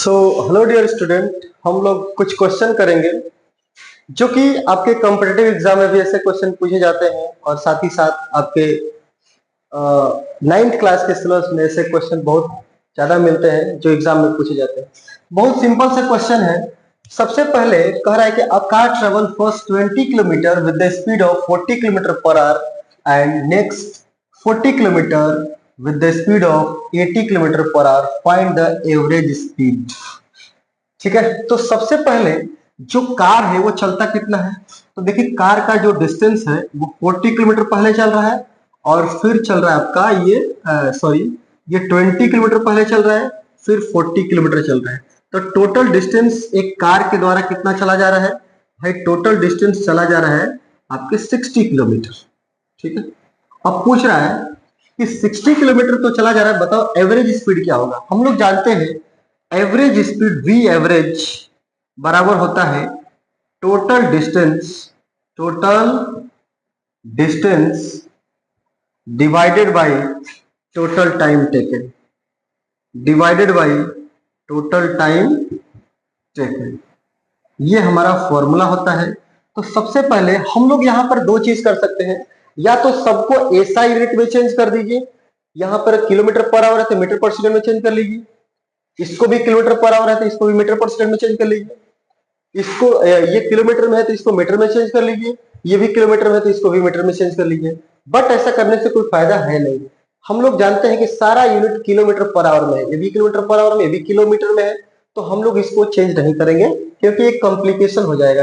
So hello dear student, हम लोग कुछ क्वेश्चन करेंगे जो कि आपके कॉम्पिटिटिव एग्जाम में भी ऐसे क्वेश्चन पूछे जाते हैं और साथ ही साथ आपके 9th क्लास के सिलेबस में ऐसे क्वेश्चन बहुत ज्यादा मिलते हैं जो एग्जाम में पूछे जाते हैं। बहुत सिंपल सा क्वेश्चन है। सबसे पहले कह रहा है कि a car travel first 20 kilometre with the speed of 40 kilometre per hour and next 40 kilometre with the speed of 80 kilometre per hour, find the average speed. ठीक है, तो सबसे पहले जो कार है वो चलता कितना है, तो देखिए कार का जो डिस्टेंस है वो 40 किलोमीटर पहले चल रहा है और फिर चल रहा है आपका ये 20 किलोमीटर पहले चल रहा है, फिर 40 किलोमीटर चल रहा है। तो टोटल डिस्टेंस एक कार के द्वारा कितना चला जा रहा है भाई? टोटल डिस्टेंस चला जा रहा है आपके 60 किलोमीटर। ठीक है, अब पूछ रहा है कि 60 किलोमीटर तो चला जा रहा है, बताओ एवरेज स्पीड क्या होगा। हम लोग जानते हैं एवरेज स्पीड वी एवरेज बराबर होता है total distance divided by total time taken, divided by total time taken. ये हमारा फॉर्मूला होता है। तो सबसे पहले हम लोग यहाँ पर दो चीज कर सकते हैं, या तो सबको ऐसा यूनिट में चेंज कर दीजिए, यहाँ पर किलोमीटर पर आवर है तो मीटर पर सेकंड में चेंज कर लीजिए, इसको भी किलोमीटर पर आवर है तो इसको भी मीटर पर सेकंड में चेंज कर लीजिए, इसको ये किलोमीटर में है तो इसको मीटर में चेंज कर लीजिए, ये भी किलोमीटर में है तो इसको भी मीटर में चेंज कर लीजिए। बट ऐसा करने से कोई फायदा है नहीं। हम लोग जानते हैं कि सारा यूनिट किलोमीटर पर आवर में है, ये भी किलोमीटर पर आवर में, ये भी किलोमीटर में है, तो हम लोग इसको चेंज नहीं करेंगे क्योंकि एक कॉम्प्लिकेशन हो जाएगा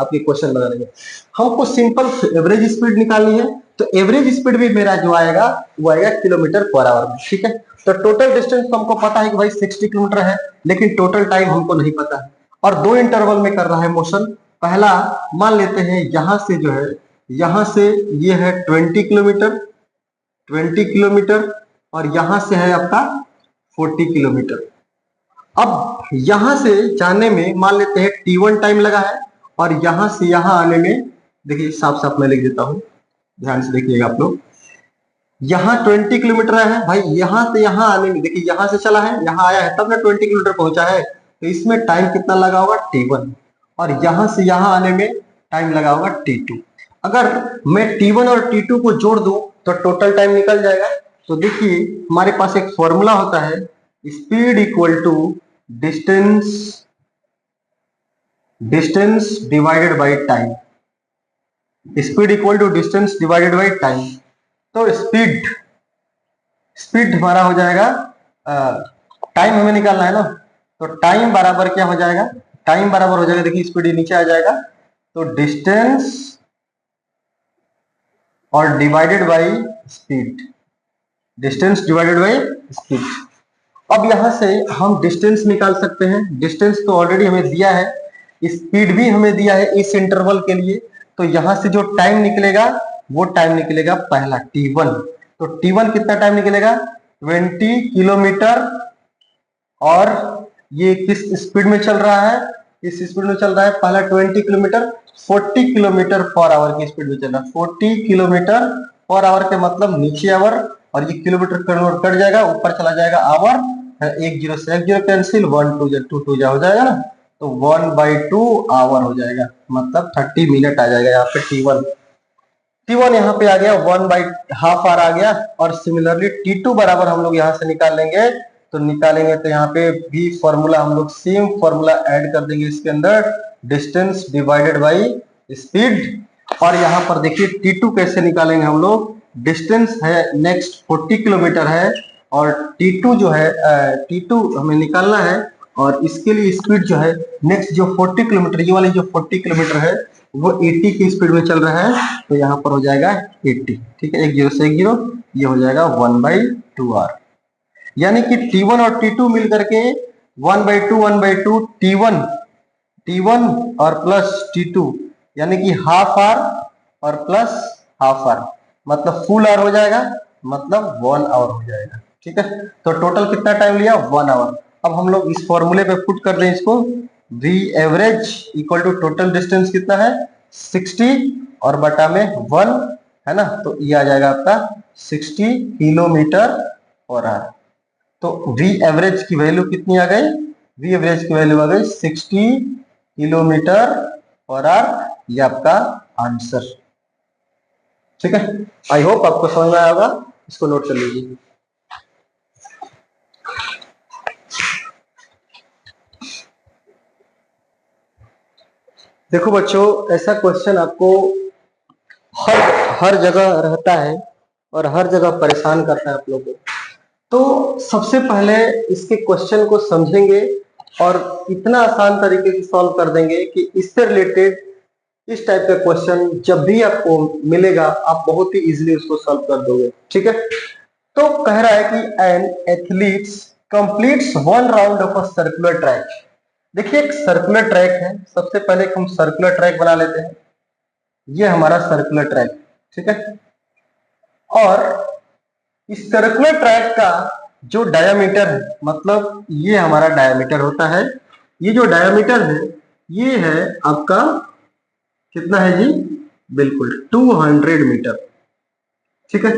आपके क्वेश्चन बनाने में। हमको सिंपल एवरेज स्पीड निकालनी है, तो एवरेज स्पीड भी मेरा जो आएगा वो आएगा किलोमीटर पर आवर में। ठीक है, तो टोटल डिस्टेंस तो हमको पता है कि भाई 60 किलोमीटर है, लेकिन टोटल टाइम हमको नहीं पता है और दो इंटरवल में कर रहा है मोशन। पहला मान लेते हैं यहां से जो है, यहां से ये है 20 किलोमीटर, 20 किलोमीटर और यहां से है आपका 40 किलोमीटर। अब यहां से जाने में मान लेते हैं T1 टाइम लगा है और यहां से यहां आने में, देखिए साफ साफ मैं लिख देता हूं, ध्यान से देखिएगा आप लोग। यहाँ 20 किलोमीटर है भाई, यहां से यहां आने में, देखिए यहां से चला है, यहां आया है तब ना 20 किलोमीटर पहुंचा है, तो इसमें टाइम कितना लगा होगा T1 और यहां से यहां आने में टाइम लगा होगा T2। अगर मैं T1 और T2 को जोड़ दूं तो टोटल टाइम निकल जाएगा। तो देखिए हमारे पास एक फॉर्मूला होता है, speed equal to distance divided by time, speed equal to distance divided by time. तो स्पीड हमारा हो जाएगा, टाइम हमें निकालना है ना, तो टाइम बराबर क्या हो जाएगा, टाइम बराबर हो जाएगा, देखिए स्पीड नीचे आ जाएगा, तो डिस्टेंस और divided by speed, distance divided by speed. अब यहां से हम डिस्टेंस निकाल सकते हैं, डिस्टेंस तो ऑलरेडी हमें दिया है, स्पीड भी हमें दिया है इस इंटरवल के लिए, तो यहां से जो टाइम निकलेगा वो टाइम निकलेगा पहला T1। तो T1 कितना टाइम निकलेगा 20 किलोमीटर, और ये किस स्पीड में चल रहा है, इस स्पीड में चल रहा है पहला 20 किलोमीटर, 40 किलोमीटर पर आवर की स्पीड में चल रहा है, 40 किलोमीटर पर आवर के मतलब नीचे आवर और ये किलोमीटर कन्वर्ट कर जाएगा, ऊपर चला जाएगा आवर, एक जीरो से एक जीरो कैंसिल, 1 2 2 2 हो जाएगा ना, तो 1/2 आवर हो जाएगा, मतलब 30 मिनट आ जाएगा यहाँ पे T1 यहाँ पे आ गया, 1/2 आवर आ गया। और सिमिलरली T2 बराबर हम लोग यहाँ से निकाल लेंगे, तो निकालेंगे तो यहाँ पे भी फॉर्मूला हम लोग सेम फॉर्मूला ऐड कर देंगे इसके अंदर, डिस्टेंस डिवाइडेड बाय स्पीड। और यहाँ पर देखिए T2 कैसे निकालेंगे हम लोग, डिस्टेंस है नेक्स्ट 40 किलोमीटर है और T2 जो है T2 हमें निकालना है, और इसके लिए स्पीड जो है नेक्स्ट जो 40 किलोमीटर, ये वाली जो 40 किलोमीटर है वो 80 की स्पीड में चल रहा है, तो यहाँ पर हो जाएगा 80। ठीक है, एक जीरो से एक जीरो, ये हो जाएगा 1/2 आर, यानी कि T1 और T2 मिल करके 1/2 T1 और प्लस T2, यानी कि हाफ आर और प्लस हाफ आर, मतलब फुल आवर हो जाएगा, मतलब 1 आवर हो जाएगा। ठीक है, तो टोटल कितना टाइम लिया 1 आवर। अब हम लोग इस फॉर्मूले पे पुट कर दें इसको, V average equal to total distance कितना है 60 और बटा में 1 है ना, तो ये आ जाएगा आपका 60 किलोमीटर पर आवर। तो वी एवरेज की वैल्यू कितनी आ गई वी एवरेज की वैल्यू आ गई 60 किलोमीटर पर आवर, ये आपका आंसर। ठीक है, आई होप आपको समझ में आया होगा, इसको नोट कर लीजिए। देखो बच्चों, ऐसा क्वेश्चन आपको हर हर जगह रहता है और हर जगह परेशान करता है आप लोगों को। तो सबसे पहले इसके क्वेश्चन को समझेंगे और इतना आसान तरीके से सॉल्व कर देंगे कि इससे रिलेटेड इस टाइप का क्वेश्चन जब भी आपको मिलेगा आप बहुत ही इजीली उसको सॉल्व कर दोगे। ठीक है, तो कह रहा है कि N athletes completes one round of a circular track. देखिए एक सर्कुलर ट्रैक है, सबसे पहले हम सर्कुलर ट्रैक बना लेते हैं। ये हमारा सर्कुलर ट्रैक, ठीक है, और इस सर्कुलर ट्रैक का जो डायामीटर है, मतलब ये हमारा डायामीटर होता है, ये जो डायामीटर है ये है आपका कितना है जी, बिल्कुल 200 मीटर। ठीक है,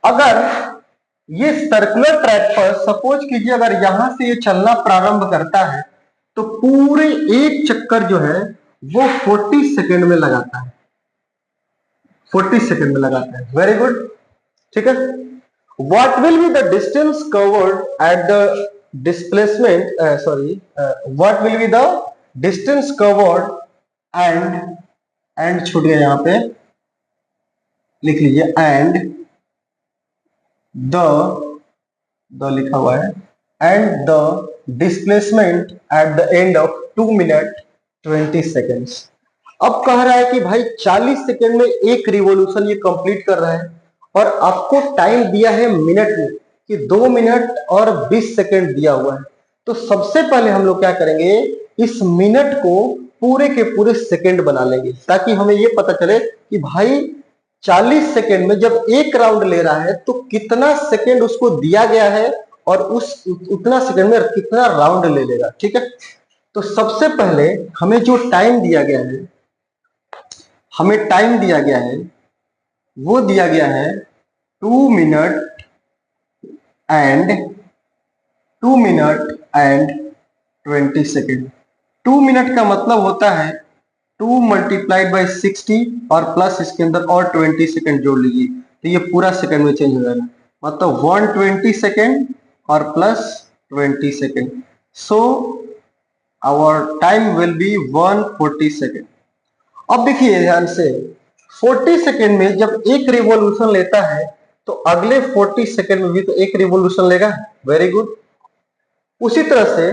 अगर ये सर्कुलर ट्रैक पर सपोज कीजिए अगर यहां से ये चलना प्रारंभ करता है तो पूरे एक चक्कर जो है वो 40 सेकेंड में लगाता है, 40 सेकेंड में लगाता है। Very good. ठीक है, what will be the distance covered at the displacement what will be the distance covered and छूट गया यहां पे, लिख लीजिए and the लिखा हुआ है and the displacement at the end of 2 minute 20 seconds। अब कह रहा है कि भाई 40 सेकेंड में एक रिवॉल्यूशन ये कंप्लीट कर रहा है और आपको टाइम दिया है मिनट में कि 2 मिनट और 20 सेकेंड दिया हुआ है। तो सबसे पहले हम लोग क्या करेंगे, इस मिनट को पूरे के पूरे सेकेंड बना लेंगे ताकि हमें ये पता चले कि भाई 40 सेकेंड में जब एक राउंड ले रहा है तो कितना सेकेंड उसको दिया गया है और उस उतना सेकेंड में कितना राउंड ले लेगा। ठीक है, तो सबसे पहले हमें जो टाइम दिया गया है, हमें टाइम दिया गया है वो दिया गया है 2 मिनट एंड 20 सेकेंड। 2 मिनट का मतलब होता है 2 मल्टीप्लाइड बाई 60 और प्लस इसके अंदर और 20 सेकेंड जोड़ लीजिए तो ये पूरा सेकेंड में चेंज हो जाएगा, मतलब 120 सेकेंड और plus 20 second. So our time will be 140 second. अब देखिए ध्यान से, 40 सेकेंड में जब एक रिवॉल्यूशन लेता है तो अगले 40 सेकेंड में भी तो एक रिवॉल्यूशन लेगा। Very good. उसी तरह से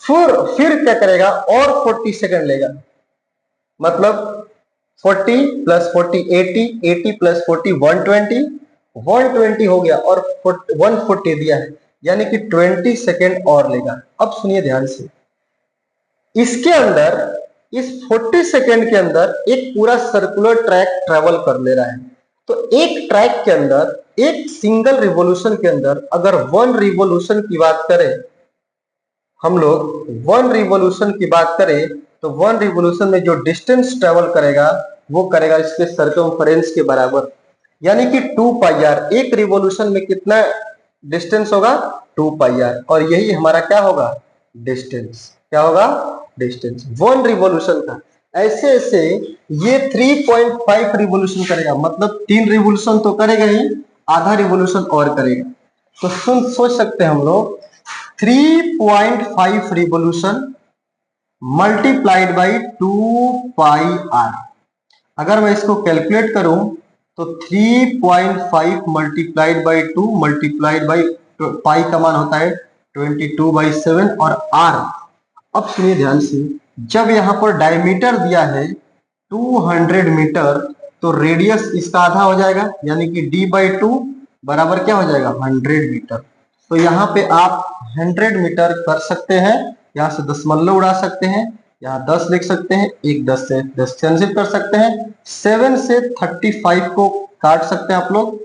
फिर क्या करेगा और 40 सेकेंड लेगा, मतलब 40 प्लस 40 80, 80 प्लस 40 120, 120 हो गया और 140 दिया है यानी कि 20 सेकेंड और लेगा। अब सुनिए ध्यान से, इसके अंदर इस 40 सेकेंड के अंदर एक पूरा सर्कुलर ट्रैक ट्रेवल कर ले रहा है। तो एक ट्रैक के अंदर एक सिंगल रिवॉल्यूशन के अंदर अगर 1 रिवॉल्यूशन की बात करें, हम लोग 1 रिवॉल्यूशन की बात करें तो 1 रिवॉल्यूशन में जो डिस्टेंस ट्रेवल करेगा वो करेगा इसके सर्कमफरेंस के बराबर, यानी कि 2 पाई आर। एक रिवॉल्यूशन में कितना डिस्टेंस होगा, 2 पाई आर, और यही हमारा क्या होगा, डिस्टेंस। क्या होगा, डिस्टेंस 1 रिवॉल्यूशन का। ऐसे ऐसे ये 3.5 रिवॉल्यूशन करेगा, मतलब 3 रिवॉल्यूशन तो करेगा ही, आधा रिवॉल्यूशन और करेगा। तो सोच सकते हैं हम लोग 3.5 revolution multiplied by 2 pi r. अगर मैं इसको कैलकुलेट करूं तो 3.5 multiplied by 2 multiplied by pi का मान होता है 22/7 और आर। अब सुनिए ध्यान से, जब यहां पर डायमीटर दिया है 200 मीटर तो रेडियस इसका आधा हो जाएगा, यानी कि d/2 बराबर क्या हो जाएगा, 100 मीटर। तो यहाँ पे आप 100 मीटर कर सकते हैं, यहाँ से दशमलव उड़ा सकते हैं, यहाँ 10 लिख सकते हैं, एक 10 से 10 कैंसिल कर सकते हैं, 7 से 35 को काट सकते हैं आप लोग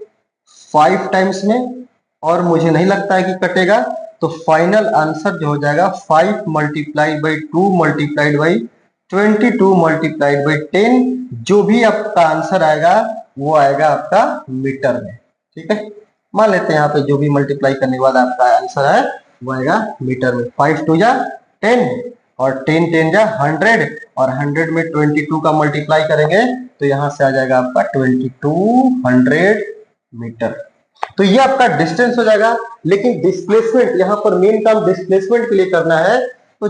5 टाइम्स में, और मुझे नहीं लगता है कि कटेगा। तो फाइनल आंसर जो हो जाएगा 5 multiplied by 2 multiplied by 22 multiplied by 10, जो भी आपका आंसर आएगा वो आएगा आपका मीटर में। ठीक है, मान लेते हैं यहाँ पे जो भी मल्टीप्लाई करने के बाद आपका आंसर है वो आएगा मीटर में। 5 टू जा 10 और 10 10 जा 100 और 100 में 22 का मल्टीप्लाई करेंगे तो यहां से आ जाएगा आपका 2200 मीटर। तो ये आपका डिस्टेंस हो जाएगा। लेकिन डिस्प्लेसमेंट, यहाँ पर मेन काम डिस्प्लेसमेंट के लिए करना है। तो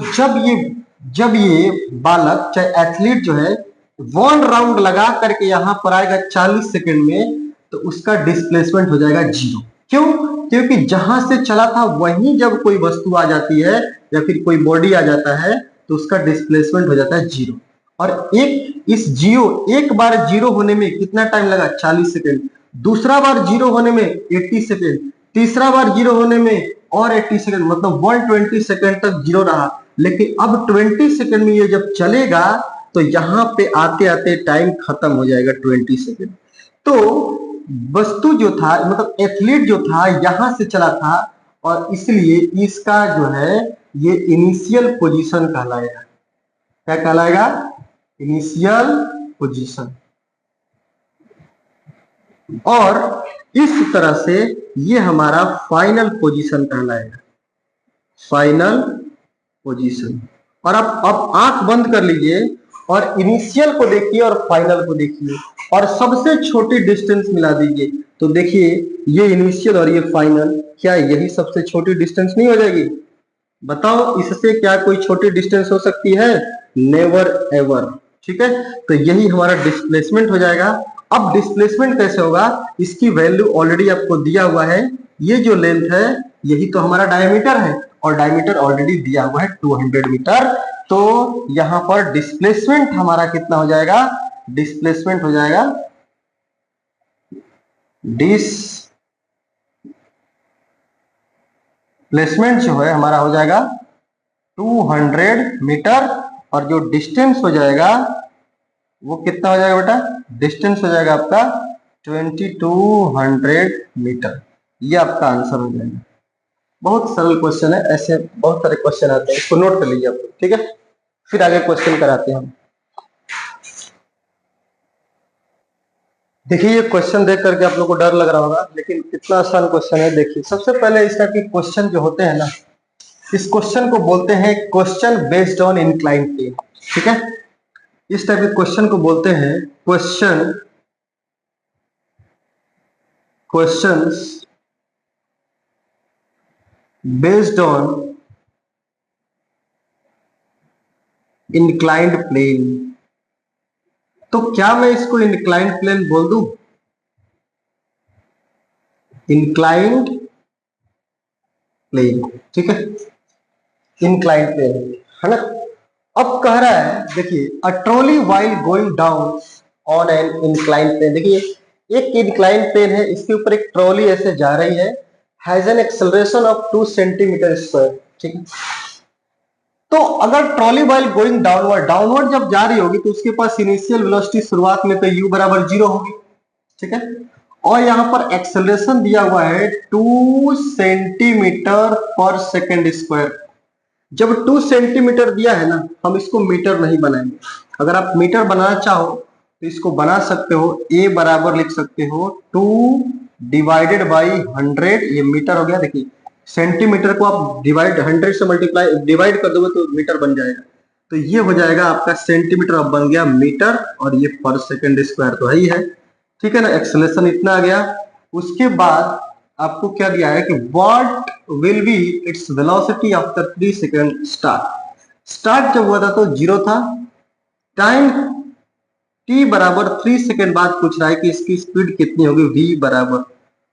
जब ये बालक चाहे एथलीट जो है 1 राउंड लगा करके यहाँ पर आएगा 40 सेकंड में, तो उसका डिस्प्लेसमेंट हो जाएगा 0। क्यों? क्योंकि जहां से चला था वहीं जब कोई वस्तु आ जाती है या फिर कोई बॉडी आ जाता है तो उसका डिस्प्लेसमेंट हो जाता है 0। और एक बार 0 होने में कितना टाइम लगा? 40 सेकंड। दूसरा बार 0 होने में 80 सेकंड, तीसरा बार 0 होने में और 80 सेकंड, मतलब 120 सेकंड तक 0 रहा। लेकिन अब 20 सेकंड में ये जब चलेगा तो यहाँ पे आते आते टाइम खत्म हो जाएगा 20 सेकंड। तो वस्तु जो था, मतलब एथलीट जो था यहां से चला था और इसलिए इसका जो है ये इनिशियल पोजीशन कहलाएगा। क्या कहलाएगा? Initial position. और इस तरह से ये हमारा फाइनल पोजीशन कहलाएगा, फाइनल पोजीशन। और अब आंख बंद कर लीजिए और इनिशियल को देखिए और फाइनल को देखिए और सबसे छोटी डिस्टेंस मिला दीजिए। तो देखिए ये इनिशियल और ये फाइनल, क्या यही सबसे छोटी डिस्टेंस नहीं हो जाएगी? बताओ इससे क्या कोई छोटी डिस्टेंस हो सकती है? Never ever. ठीक है, तो यही हमारा डिस्प्लेसमेंट हो जाएगा। अब डिस्प्लेसमेंट कैसे होगा? इसकी वैल्यू ऑलरेडी आपको दिया हुआ है। ये जो लेंथ है यही तो हमारा डायमीटर है और डायमीटर ऑलरेडी दिया हुआ है 200 मीटर। तो यहां पर डिस्प्लेसमेंट हमारा कितना हो जाएगा? डिस्प्लेसमेंट हो जाएगा, डिस्प्लेसमेंट जो है हमारा हो जाएगा 200 मीटर। और जो डिस्टेंस हो जाएगा वो कितना हो जाएगा बेटा? डिस्टेंस हो जाएगा आपका 2200 मीटर। ये आपका आंसर हो जाएगा। बहुत सरल क्वेश्चन है, ऐसे बहुत सारे क्वेश्चन आते हैं, इसको नोट कर लीजिए आप लोग। ठीक है, फिर आगे क्वेश्चन कराते हैं हम। देखिए ये क्वेश्चन देख करके आप लोग को डर लग रहा होगा, लेकिन कितना आसान क्वेश्चन है। देखिए सबसे पहले इस टाइप के क्वेश्चन जो होते हैं ना, इस क्वेश्चन को बोलते हैं question based on inclined plane. ठीक है, इस टाइप के क्वेश्चन को बोलते हैं questions based on inclined plane. तो क्या मैं इसको इंक्लाइंड प्लेन बोल दूं? इंक्लाइंड प्लेन, ठीक है, इंक्लाइंड प्लेन है ना। अब कह रहा है देखिए a trolley while going down on an inclined plane. देखिए एक इंक्लाइंड प्लेन है, इसके ऊपर एक ट्रॉली ऐसे जा रही है, has an acceleration of 2 centimetre square. ठीक है, तो अगर ट्रॉली व्हाइल गोइंग डाउनवर्ड जब जा रही होगी तो उसके पास इनिशियल वेलोसिटी शुरुआत में तो u बराबर 0 होगी। ठीक है, और यहां पर एक्सेलरेशन दिया हुआ है 2 सेंटीमीटर पर सेकेंड स्क्वायर। जब 2 सेंटीमीटर दिया है ना, हम इसको मीटर नहीं बनाएंगे। अगर आप मीटर बनाना चाहो तो इसको बना सकते हो, a बराबर लिख सकते हो 2 डिवाइडेड बाई 100, ये मीटर हो गया। देखिए सेंटीमीटर को आप 100 से मल्टीप्लाई डिवाइड कर दोगे तो मीटर बन जाएगा। तो ये हो जाएगा आपका सेंटीमीटर, अब बन गया मीटर, और ये पर सेकेंड स्क्वायर तो है ही है। ठीक है ना, एक्सेलरेशन इतना आ गया। उसके बाद आपको क्या दिया है कि what will be its velocity after 3 second start जब हुआ था तो 0 था, टाइम t बराबर 3 सेकेंड बाद पूछ रहा है कि इसकी स्पीड कितनी होगी, v बराबर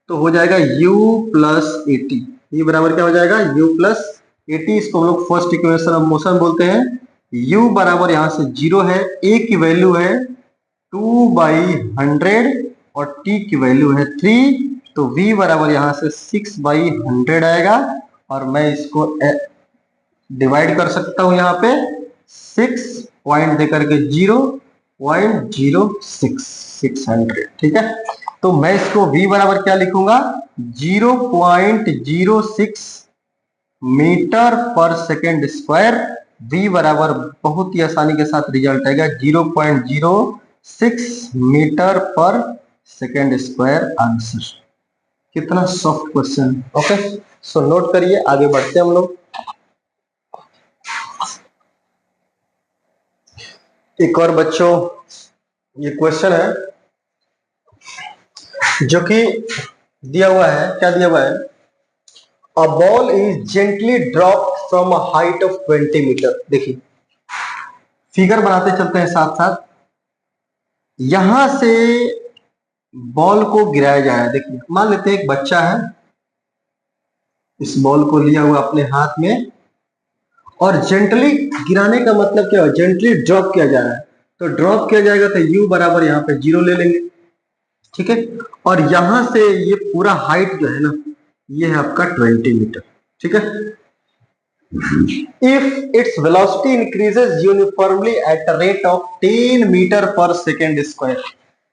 तो हो जाएगा u प्लस ए टी। ये बराबर क्या हो जाएगा? u plus A T. इसको हम लोग फर्स्ट इक्वेशन ऑफ मोशन बोलते हैं। u बराबर यहाँ से 0 है, a की वैल्यू है 2/100 और t की वैल्यू है 3, तो v बराबर यहाँ से 6/100 आएगा। और मैं इसको डिवाइड कर सकता हूं यहाँ पे 6 पॉइंट देकर के 0.06 ठीक है, तो मैं इसको v बराबर क्या लिखूंगा? 0.06 metre per second square. v बराबर बहुत ही आसानी के साथ रिजल्ट आएगा 0.06 metre per second square answer. कितना soft question. Okay, so note करिए, आगे बढ़ते हैं हम लोग। एक और बच्चों ये क्वेश्चन है जो कि दिया हुआ है, क्या दिया हुआ है, a ball is gently drop from a height of 20 metre. देखिए फिगर बनाते चलते हैं साथ साथ। यहां से बॉल को गिराया जा रहा है। देखिए मान लेते हैं एक बच्चा है, इस बॉल को लिया हुआ अपने हाथ में और जेंटली गिराने का मतलब क्या है, जेंटली ड्रॉप किया जा रहा है। तो ड्रॉप किया जाएगा तो u बराबर यहाँ पे 0 ले लेंगे, ठीक है। और यहां से ये पूरा हाइट जो है ना, ये है आपका 20 मीटर, ठीक है। If its velocity increases uniformly at a rate of 10 metre per second square,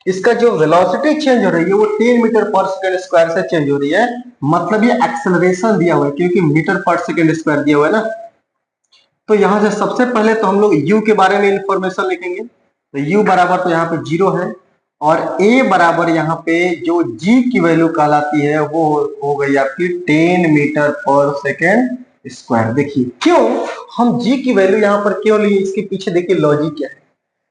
इसका जो वेलोसिटी चेंज हो रही है वो 10 मीटर पर सेकेंड स्क्वायर से चेंज हो रही है, मतलब ये एक्सेलरेशन दिया हुआ है क्योंकि मीटर पर सेकेंड स्क्वायर दिया हुआ है ना। तो यहां से सबसे पहले तो हम लोग u के बारे में इंफॉर्मेशन लिखेंगे। तो u बराबर तो यहाँ पे 0 है और a बराबर यहाँ पे जो g की वैल्यू कहलाती है वो हो गई आपकी 10 मीटर पर सेकेंड स्क्वायर। देखिए क्यों हम g की वैल्यू यहाँ पर क्यों ली, इसके पीछे देखिए लॉजिक क्या है।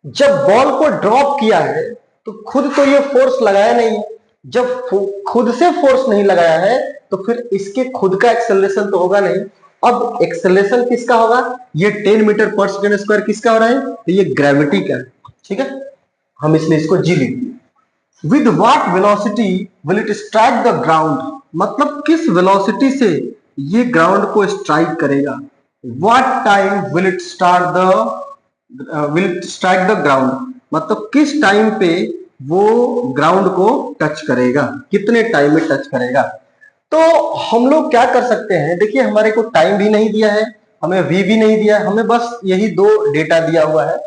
जब बॉल को ड्रॉप किया है तो खुद तो ये फोर्स लगाया नहीं है, जब खुद से फोर्स नहीं लगाया है तो फिर इसके खुद का एक्सेलरेशन तो होगा नहीं। अब एक्सेलरेशन किसका होगा, ये 10 मीटर पर सेकेंड स्क्वायर किसका हो रहा है, तो ये ग्रेविटी का है, ठीक है। हम इसलिए इसको जी लिखेंगे। With what velocity will it strike the ground, मतलब किस वेलोसिटी से ये ग्राउंड को स्ट्राइक करेगा। What time will it strike the ground, मतलब किस टाइम पे वो ग्राउंड को टच करेगा, कितने टाइम में टच करेगा। तो हम लोग क्या कर सकते हैं, देखिए हमारे को टाइम भी नहीं दिया है, हमें v भी नहीं दिया है, हमें बस यही दो डेटा दिया हुआ है।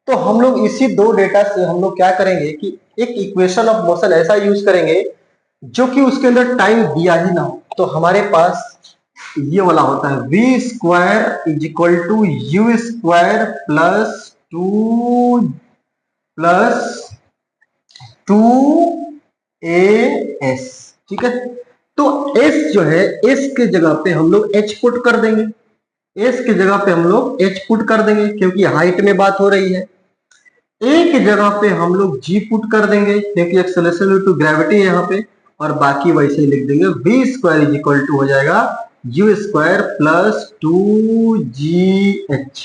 तो हम लोग इसी दो डेटा से हम लोग क्या करेंगे कि एक इक्वेशन ऑफ मोशन ऐसा यूज करेंगे जो कि उसके अंदर टाइम दिया ही ना हो। तो हमारे पास ये वाला होता है v square is equal to u square plus two a s, ठीक है। तो s जो है, s के जगह पे हम लोग h पुट कर देंगे, s की जगह पे हम लोग h पुट कर देंगे क्योंकि हाइट में बात हो रही है। a की जगह पे हम लोग g पुट कर देंगे क्योंकि एक्सेलरेशन ड्यू टू ग्रेविटी है यहाँ पे, और बाकी वैसे ही लिख देंगे v square is equal to हो जाएगा u स्क्वायर प्लस 2gh।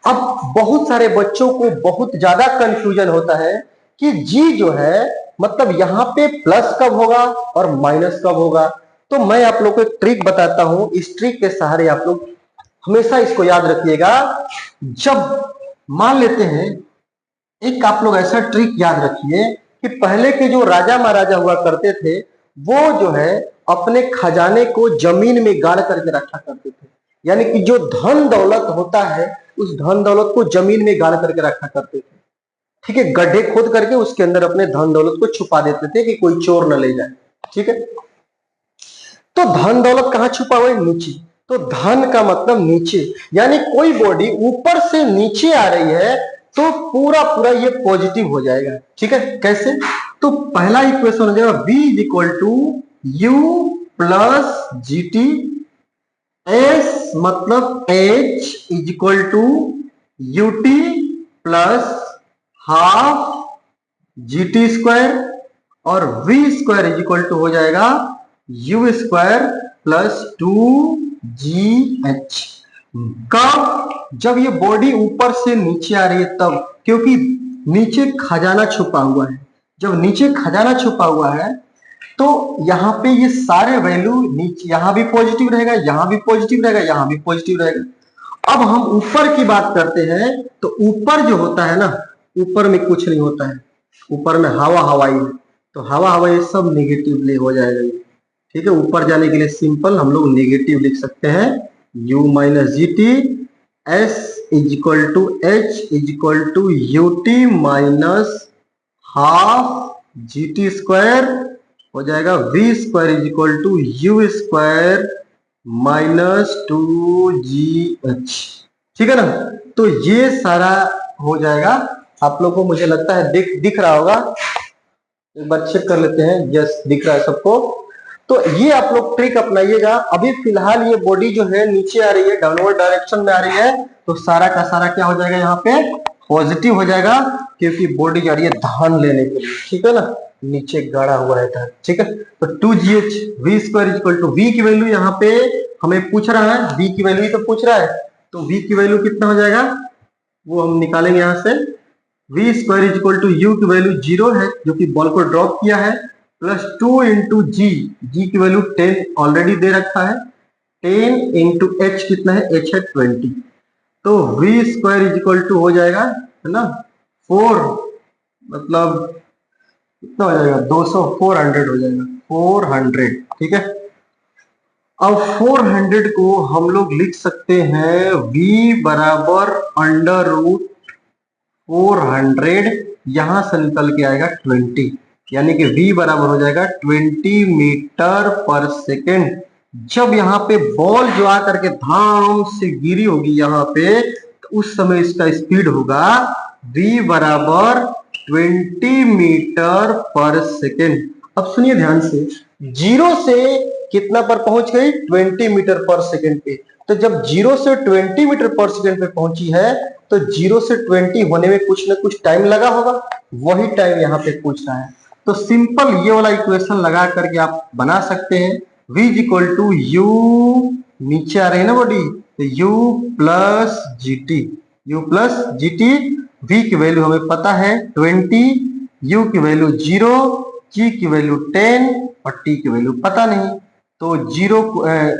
अब बहुत सारे बच्चों को बहुत ज्यादा कंफ्यूजन होता है कि g जो है मतलब यहाँ पे प्लस कब होगा और माइनस कब होगा। तो मैं आप लोग को एक ट्रिक बताता हूं, इस ट्रिक के सहारे आप लोग हमेशा इसको याद रखिएगा। जब मान लेते हैं, एक आप लोग ऐसा ट्रिक याद रखिए कि पहले के जो राजा महाराजा हुआ करते थे वो जो है अपने खजाने को जमीन में गाड़ करके रखा करते थे, यानी कि जो धन दौलत होता है उस धन दौलत को जमीन में गाड़ करके रखा करते थे, ठीक है। गड्ढे खोद करके उसके अंदर अपने धन दौलत को छुपा देते थे कि कोई चोर न ले जाए, ठीक है। तो धन दौलत कहाँ छुपा हुआ है, नीचे। तो धन का मतलब नीचे, यानी कोई बॉडी ऊपर से नीचे आ रही है तो पूरा पूरा ये पॉजिटिव हो जाएगा, ठीक है। कैसे, तो पहला इक्वेशन हो जाएगा v is equal to u plus g t, s मतलब h is equal to u t plus half g t square, और v square is equal to हो जाएगा यू स्क्वायर प्लस 2gh। कब, जब ये बॉडी ऊपर से नीचे आ रही है तब, क्योंकि नीचे खजाना छुपा हुआ है। जब नीचे खजाना छुपा हुआ है तो यहाँ पे ये सारे वैल्यू नीचे, यहाँ भी पॉजिटिव रहेगा, यहाँ भी पॉजिटिव रहेगा, यहाँ भी पॉजिटिव रहेगा। अब हम ऊपर की बात करते हैं तो ऊपर जो होता है ना, ऊपर में कुछ नहीं होता है, ऊपर में हवा हवाई है, तो हवा हवाई सब निगेटिवली हो जाएगा, ठीक है। ऊपर जाने के लिए सिंपल हम लोग नेगेटिव लिख सकते हैं, u minus g t, s is equal to h is equal to u t minus half g t square हो जाएगा, v square is equal to u square minus 2gh, ठीक है ना। तो ये सारा हो जाएगा आप लोग को, मुझे लगता है दिख रहा होगा, एक बार चेक कर लेते हैं। यस दिख रहा है सबको। तो ये आप लोग ट्रिक अपनाइएगा। अभी फिलहाल ये बॉडी जो है नीचे आ रही है, डाउनवर्ड डायरेक्शन में आ रही है, तो सारा का सारा क्या हो जाएगा यहाँ पे पॉजिटिव हो जाएगा, क्योंकि बॉडी जा रही है धान लेने के लिए, ठीक है ना, नीचे गाड़ा हुआ रहता है, ठीक है। तो 2gh v square equal to v की वैल्यू यहाँ पे हमें पूछ रहा है, v की वैल्यू तो पूछ रहा है, तो v की वैल्यू कितना हो जाएगा वो हम निकालेंगे यहाँ से। v square equal to u की वैल्यू 0 है जो कि बॉल को ड्रॉप किया है, प्लस 2 इंटू g की वैल्यू 10 ऑलरेडी दे रखा है, 10 इंटू h कितना है, h है 20, तो v स्क्वायर इक्वल टू हो जाएगा है ना 4, मतलब कितना हो जाएगा 200, 400 हो जाएगा 400, ठीक है। अब 400 को हम लोग लिख सकते हैं v बराबर अंडर रूट 400, यहां से निकल के आएगा 20, यानी कि v बराबर हो जाएगा 20 मीटर पर सेकेंड। जब यहाँ पे बॉल जो आकर के धाम से गिरी होगी यहाँ पे, तो उस समय इसका स्पीड होगा v बराबर 20 मीटर पर सेकेंड। अब सुनिए ध्यान से, 0 से कितना पर पहुंच गई 20 मीटर पर सेकेंड पे, तो जब 0 से 20 मीटर पर सेकेंड पे पहुंची है, तो 0 से 20 होने में कुछ ना कुछ टाइम लगा होगा, वही टाइम यहाँ पे पूछ रहा है। तो सिंपल ये वाला इक्वेशन लगा करके आप बना सकते हैं, v इक्वल टू यू, नीचे आ रही है ना बॉडी, तो u plus g T, v की वैल्यू हमें पता है 20, u की वैल्यू 0, g की वैल्यू 10 और t की वैल्यू पता नहीं, तो 0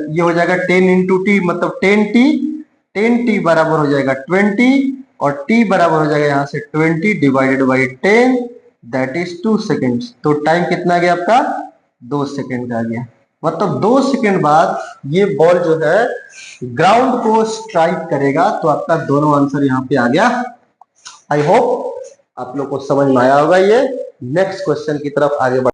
ये हो जाएगा 10 इंटू टी, मतलब 10t बराबर हो जाएगा 20, और t बराबर हो जाएगा यहाँ से 20 divided by 10, that is 2 seconds. तो टाइम कितना आ गया आपका 2 सेकेंड का आ गया, मतलब 2 सेकेंड बाद ये बॉल जो है ग्राउंड को स्ट्राइक करेगा। तो आपका दोनों आंसर यहाँ पे आ गया। आई होप आप लोग को समझ में आया होगा। ये नेक्स्ट क्वेश्चन की तरफ आगे बढ़